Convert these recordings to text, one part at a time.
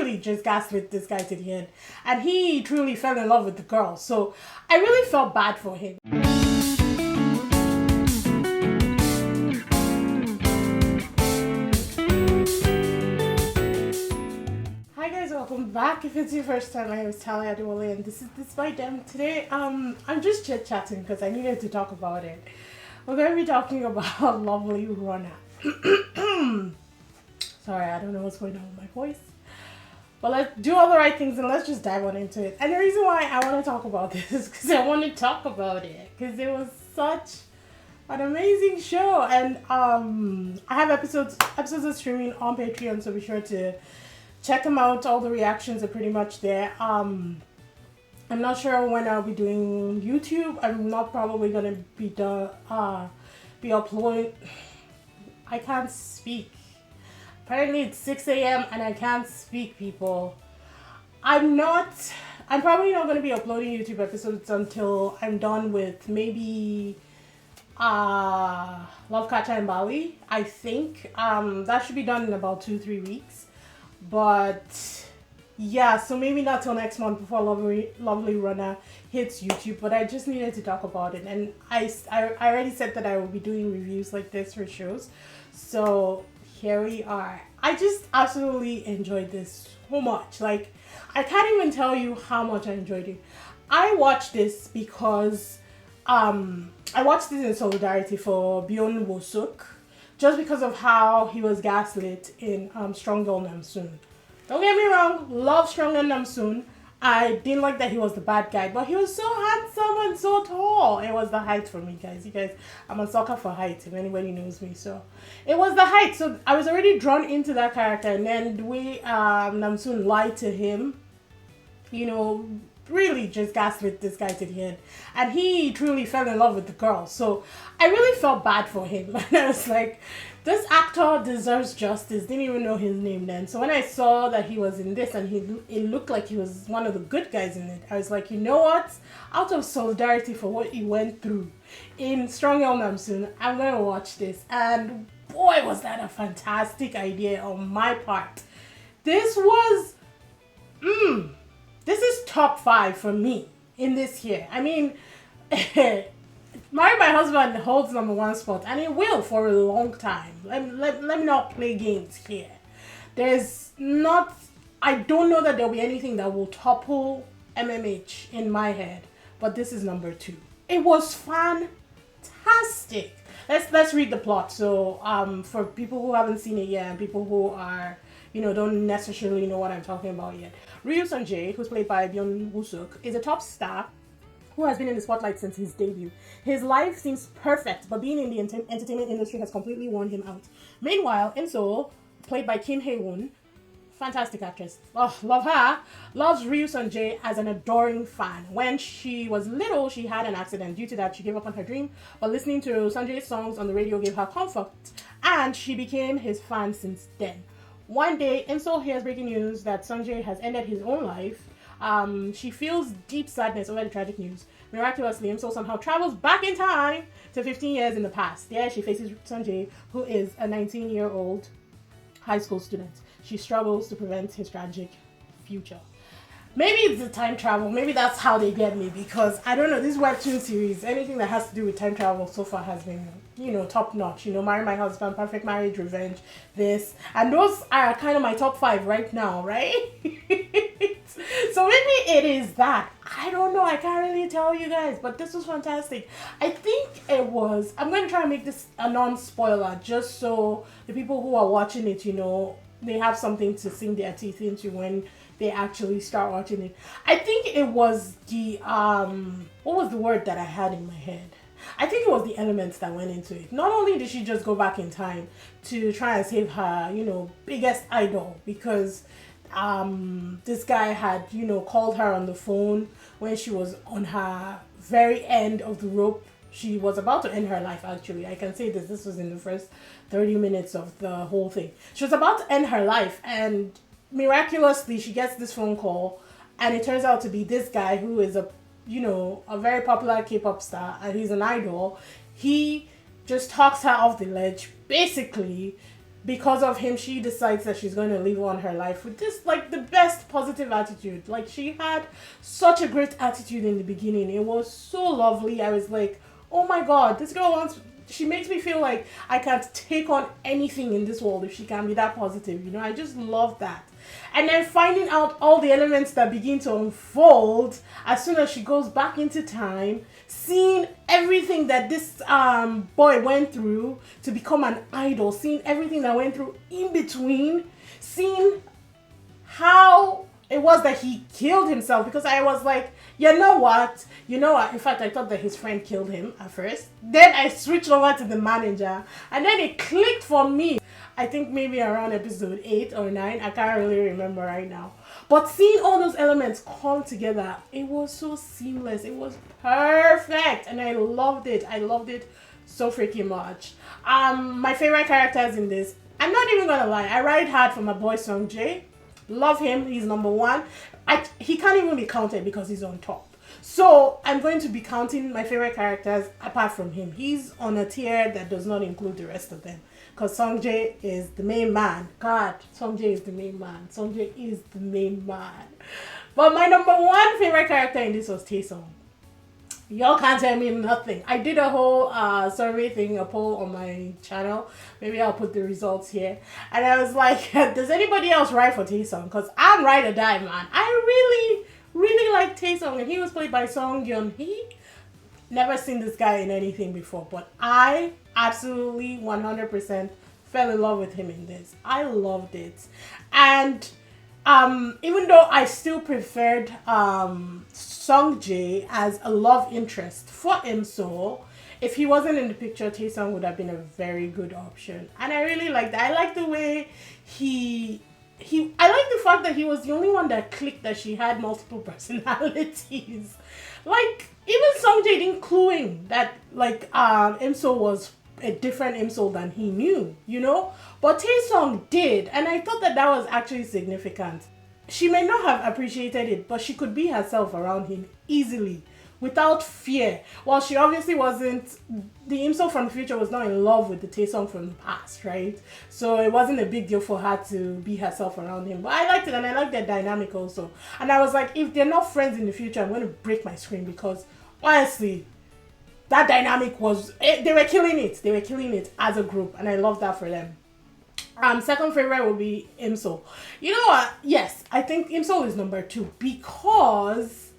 really just gaslit this guy to the end. And he truly fell in love with the girl. So I really felt bad for him. Hi guys, welcome back. If it's your first time, my name is Talia Adewale and this is DISBYDEM. Today, I'm just chit-chatting because I needed to talk about it. We're going to be talking about lovely Rona. Sorry, I don't know what's going on with my voice. But let's do all the right things and let's just dive on into it. And the reason why I want to talk about this is because I want to talk about it. Because it was such an amazing show. And I have episodes are streaming on Patreon, so be sure to check them out. All the reactions are pretty much there. I'm not sure when I'll be doing YouTube. I'm not probably going to be uploading. I can't speak. Apparently it's 6 a.m. and I can't speak, people. I'm probably not going to be uploading YouTube episodes until I'm done with maybe Love Catcher in Bali. I think that should be done in about 2-3 weeks. But yeah, so maybe not till next month before Lovely Rona hits YouTube. But I just needed to talk about it, and I already said that I will be doing reviews like this for shows. So here we are. I just absolutely enjoyed this so much. Like, I can't even tell you how much I enjoyed it. I watched this because I watched this in solidarity for Byun Wo-suk, just because of how he was gaslit in Strong Girl Namsoon. Don't get me wrong, love Strong Girl Namsoon. I didn't like that he was the bad guy, but he was so handsome and so tall. It was the height for me, guys. You guys, I'm a sucker for height, if anybody knows me. So it was the height. So I was already drawn into that character, and then the way Namsoon lied to him, you know, really just gaslit this guy to the end. And he truly fell in love with the girl. So I really felt bad for him. And I was like, this actor deserves justice. Didn't even know his name then. So when I saw that he was in this and it looked like he was one of the good guys in it, I was like, you know what? Out of solidarity for what he went through in Strong Girl Namsoon, I'm going to watch this. And boy, was that a fantastic idea on my part. This was... This is top 5 for me in this year. I mean, Marry My Husband holds #1 spot, and it will for a long time. Let me not play games here. I don't know that there'll be anything that will topple MMH in my head, but this is number 2. It was fantastic. Let's read the plot. So for people who haven't seen it yet and people who are, you know, don't necessarily know what I'm talking about yet. SunJae, who's played by Byun Wo-suk, is a top star who has been in the spotlight since his debut. His life seems perfect, but being in the entertainment industry has completely worn him out. Meanwhile, ImSol, played by Kim Hae-won, fantastic actress, love her, loves SunJae as an adoring fan. When she was little, she had an accident. Due to that, she gave up on her dream, but listening to SunJae's songs on the radio gave her comfort, and she became his fan since then. One day, ImSol hears breaking news that SunJae has ended his own life. She feels deep sadness over the tragic news. Miraculously, ImSol somehow travels back in time to 15 years in the past. There, she faces SunJae, who is a 19-year-old high school student. She struggles to prevent his tragic future. Maybe it's the time travel. Maybe that's how they get me, because I don't know, this webtoon series, anything that has to do with time travel so far has been, you know, top notch. You know, Marry My Husband, Perfect Marriage, Revenge, this. And those are kind of my top 5 right now, right? So maybe it is that. I don't know. I can't really tell you guys, but this was fantastic. I think it was, I'm going to try and make this a non-spoiler just so the people who are watching it, you know, they have something to sink their teeth into when they actually start watching it. I think it was the what was the word that I had in my head? I think it was the elements that went into it. Not only did she just go back in time to try and save her, you know, biggest idol, because this guy had, you know, called her on the phone when she was on her very end of the rope. She was about to end her life, actually. I can say this was in the first 30 minutes of the whole thing. She was about to end her life, and miraculously she gets this phone call, and it turns out to be this guy who is a, you know, a very popular K-pop star, and he's an idol. He just talks her off the ledge, basically because of him, she decides that she's going to live on her life with this, like, the best positive attitude. Like, she had such a great attitude in the beginning. It was so lovely. I was like, oh my god, this girl wants, she makes me feel like I can't take on anything in this world if she can be that positive, you know. I just love that. And then finding out all the elements that begin to unfold as soon as she goes back into time, seeing everything that this boy went through to become an idol, seeing everything that went through in between, seeing how it was that he killed himself, because I was like, you know what? In fact, I thought that his friend killed him at first. Then I switched over to the manager, and then it clicked for me. I think maybe around episode 8 or 9. I can't really remember right now. But seeing all those elements come together, it was so seamless. It was perfect. And I loved it. I loved it so freaking much. My favorite characters in this, I'm not even gonna lie, I ride hard for my boy SunJae. Love him. He's number 1. He can't even be counted because he's on top. So I'm going to be counting my favorite characters apart from him. He's on a tier that does not include the rest of them, because SunJae is the main man. God, SunJae is the main man. SunJae is the main man. But my number 1 favorite character in this was Taesung. Y'all can't tell me nothing. I did a whole survey thing, a poll on my channel. Maybe I'll put the results here. And I was like, does anybody else ride for Taesung? Because I'm ride or die, man. I really like Taesung. And he was played by Song Yeon-hee. Never seen this guy in anything before. But I absolutely 100% fell in love with him in this. I loved it. And even though I still preferred SunJae as a love interest for ImSol, if he wasn't in the picture, Taesung would have been a very good option. And I really liked that. I like the way I like the fact that he was the only one that clicked that she had multiple personalities. Like, even SunJae didn't clue in that, like, ImSol was a different ImSol than he knew, you know? But Taesung did, and I thought that that was actually significant. She may not have appreciated it, but she could be herself around him easily, without fear. While she obviously wasn't, the ImSol from the future was not in love with the Taesung from the past, right? So it wasn't a big deal for her to be herself around him. But I liked it, and I liked their dynamic also. And I was like, if they're not friends in the future, I'm going to break my screen, because honestly, that dynamic was, they were killing it. They were killing it as a group, and I love that for them. Second favorite would be ImSol. You know what? Yes, I think ImSol is number 2 because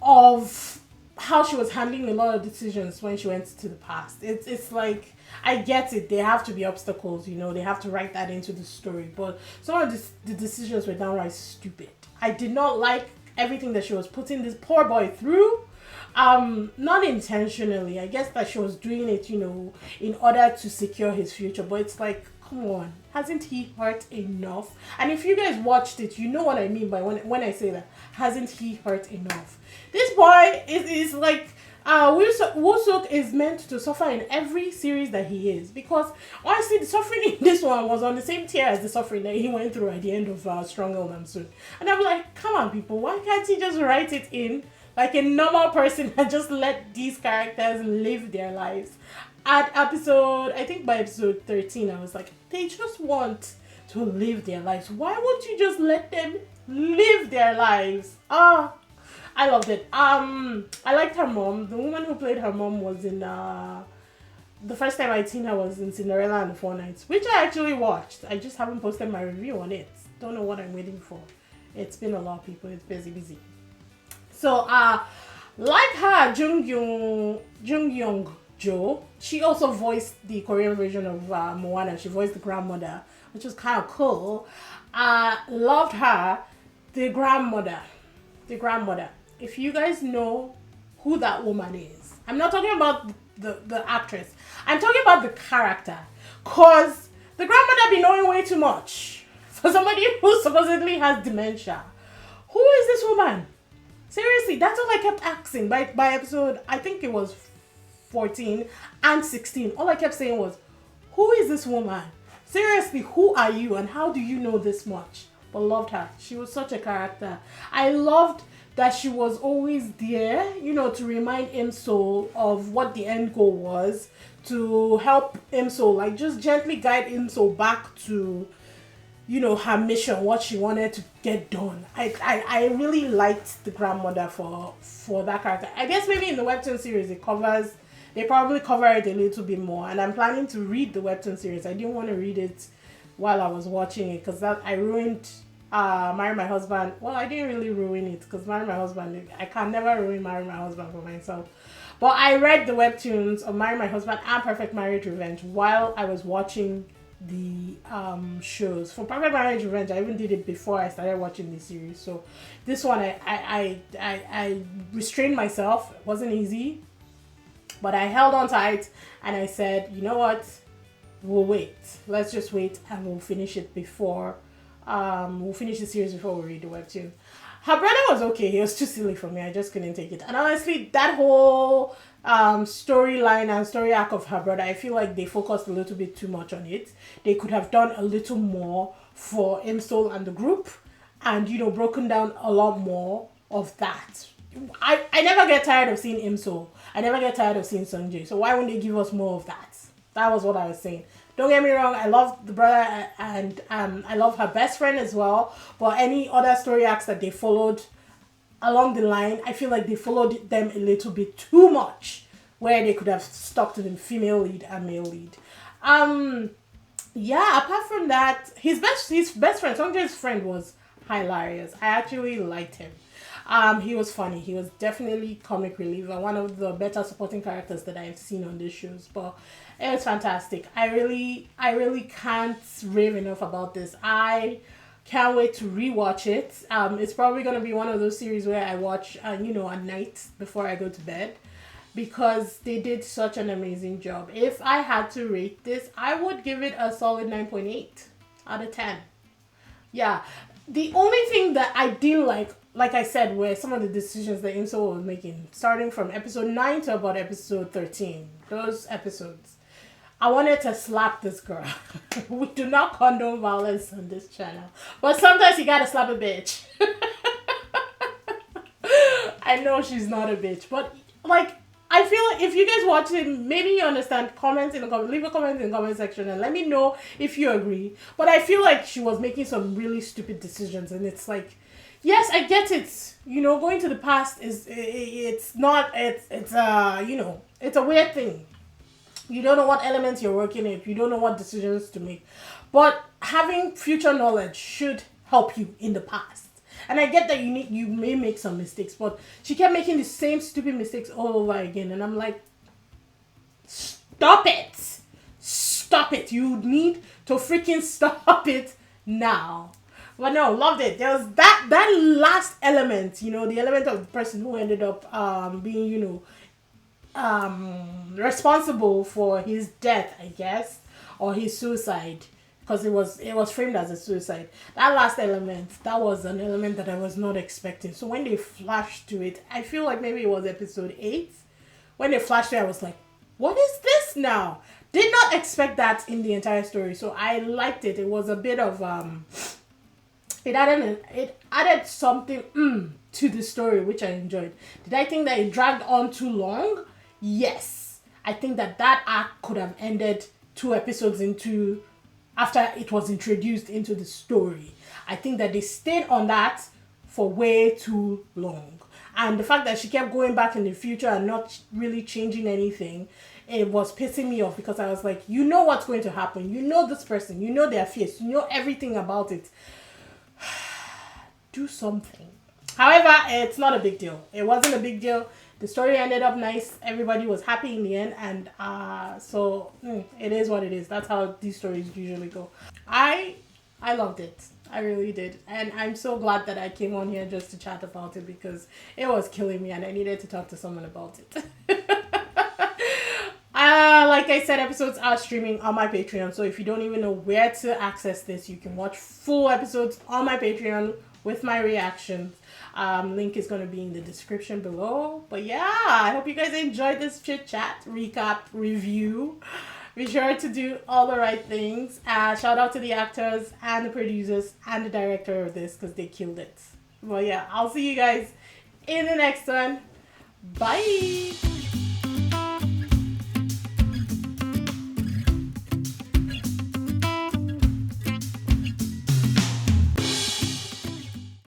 of how she was handling a lot of decisions when she went to the past. It's like, I get it. They have to be obstacles, you know. They have to write that into the story. But some of the decisions were downright stupid. I did not like everything that she was putting this poor boy through. Not intentionally. I guess that she was doing it, you know, in order to secure his future. But it's like, come on, hasn't he hurt enough? And if you guys watched it, you know what I mean by when I say that. Hasn't he hurt enough? This boy is like, Woo-suk is meant to suffer in every series that he is, because honestly the suffering in this one was on the same tier as the suffering that he went through at the end of Stronger Than Soon. And I'm like, come on people, why can't he just write it in like a normal person and just let these characters live their lives? At episode, I think by episode 13, I was like, they just want to live their lives. Why won't you just let them live their lives? I loved it. I liked her mom. The woman who played her mom was in, the first time I'd seen her was in Cinderella and the Four Knights, which I actually watched. I just haven't posted my review on it. Don't know what I'm waiting for. It's been a lot of people. It's busy. So, like her, Jung Young Jo, she also voiced the Korean version of Moana. She voiced the grandmother, which was kind of cool. Loved her. The grandmother. If you guys know who that woman is, I'm not talking about the actress. I'm talking about the character. Cause the grandmother be knowing way too much for somebody who supposedly has dementia. Who is this woman? Seriously, that's all I kept asking by episode, I think it was 14 and 16. All I kept saying was, who is this woman? Seriously, who are you and how do you know this much? but loved her. She was such a character. I loved that she was always there, to remind ImSol of what the end goal was, to help ImSol, like just gently guide ImSol back to, her mission, what she wanted to get done. I really liked the grandmother for that character. I guess maybe in the webtoon series they probably cover it a little bit more, and I'm planning to read the webtoon series. I didn't want to read it while I was watching it because that I ruined Marry My Husband. Well, I didn't really ruin it because Marry My Husband, I can never ruin Marry My Husband for myself. But I read the webtoons of Marry My Husband and Perfect Marriage Revenge while I was watching the shows. For Perfect Marriage Revenge, I even did it before I started watching the series. So this one, I restrained myself. It wasn't easy, but I held on tight and I said, you know what? We'll wait. Let's just wait and we'll finish it before. We'll finish the series before we read the webtoon. Her brother was okay. He was too silly for me. I just couldn't take it. And honestly, that whole storyline and story arc of her brother, I feel like they focused a little bit too much on it. They could have done a little more for ImSol and the group, and broken down a lot more of that. I never get tired of seeing ImSol. I never get tired of seeing SunJae. So why wouldn't they give us more of that? That was what I was saying. Don't get me wrong, I love the brother and I love her best friend as well. But any other story arcs that they followed along the line, I feel like they followed them a little bit too much, where they could have stuck to the female lead and male lead. Yeah, apart from that, his best friend, SunJae's friend, was hilarious. I actually liked him. He was funny. He was definitely comic relief and one of the better supporting characters that I've seen on these shows. But it was fantastic. I really can't rave enough about this. I can't wait to rewatch it. It's probably gonna be one of those series where I watch, at night before I go to bed, because they did such an amazing job. If I had to rate this, I would give it a solid 9.8 out of 10. Yeah, the only thing that I did like I said, were some of the decisions that ImSol was making, starting from episode 9 to about episode 13. Those episodes, I wanted to slap this girl. We do not condone violence on this channel, but sometimes you gotta slap a bitch. I know she's not a bitch, but I feel like if you guys watch it, maybe you understand. Leave a comment in the comment section and let me know if you agree. But I feel like she was making some really stupid decisions, and it's like, yes, I get it. Going to the past it's a weird thing. You don't know what elements you're working in. You don't know what decisions to make. But having future knowledge should help you in the past. And I get that you may make some mistakes, but she kept making the same stupid mistakes all over again. And I'm like, stop it. Stop it. You need to freaking stop it now. But no, loved it. There was that last element, the element of the person who ended up being, responsible for his death, I guess, or his suicide, because it was framed as a suicide. That last element, that was an element that I was not expecting. So when they flashed to it, I feel like maybe it was episode 8. When they flashed to it, I was like, what is this now? Did not expect that in the entire story. So I liked it. It was a bit of it added something to the story, which I enjoyed. Did I think that it dragged on too long? Yes. I think that arc could have ended 2 episodes after it was introduced into the story. I think that they stayed on that for way too long. And the fact that she kept going back in the future and not really changing anything, it was pissing me off, because I was like, you know what's going to happen. You know this person. You know their face. You know everything about it. Do something. However, it's not a big deal. It wasn't a big deal. The story ended up nice. Everybody was happy in the end, and so it is what it is. That's how these stories usually go. I loved it. I really did, and I'm so glad that I came on here just to chat about it, because it was killing me and I needed to talk to someone about it. Like I said, episodes are streaming on my Patreon, so if you don't even know where to access this, you can watch full episodes on my Patreon with my reactions. Link is going to be in the description below. But yeah, I hope you guys enjoyed this chit chat, recap, review. Be sure to do all the right things. Shout out to the actors and the producers and the director of this because they killed it. Well, yeah, I'll see you guys in the next one. Bye.